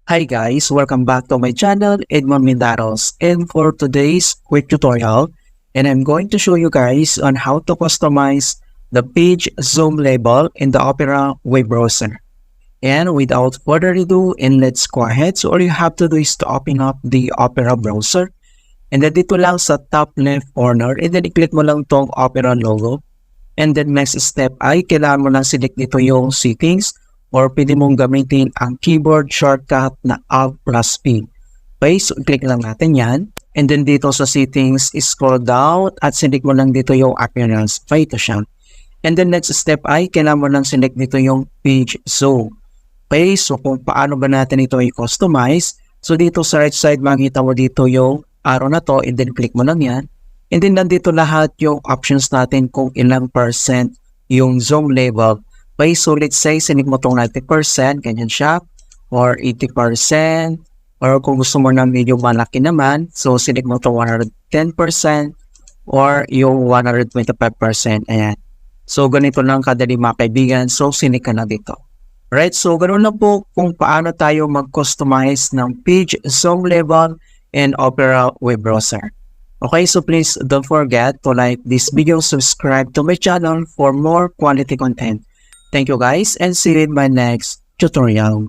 Hi guys, welcome back to my channel, Edmund Mindaros. And for today's quick tutorial, I'm going to show you guys on how to customize the page zoom label in the Opera web browser. And without further ado, let's go ahead. So all you have to do is to open up the Opera browser. And then dito lang sa top left corner, and then i-click mo lang tong Opera logo. And then next step ay kailangan mo lang select dito yung settings, or pwede mong gamitin ang keyboard shortcut na Alt plus P. Okay, so click lang natin yan. And then dito sa settings, scroll down at select mo lang dito yung appearance. Okay, ito siya. And then next step ay kailangan mo lang select dito yung page zoom. Okay, so kung paano ba natin ito i-customize. So dito sa right side, makita mo dito yung arrow na to, and then click mo lang yan. And then nandito lahat yung options natin kung ilang percent yung zoom level. Okay, so let's say select mo itong 90%, ganyan siya, or 80%, or kung gusto mo na medyo malaki naman, so select mo itong 110%, or yung 125%, ayan. So ganito lang kadali mga kaibigan, so select ka na dito. Right, so ganoon lang po kung paano tayo mag-customize ng page zoom level in Opera web browser. Okay, so please don't forget to like this video, subscribe to my channel for more quality content. Thank you guys, and see you in my next tutorial.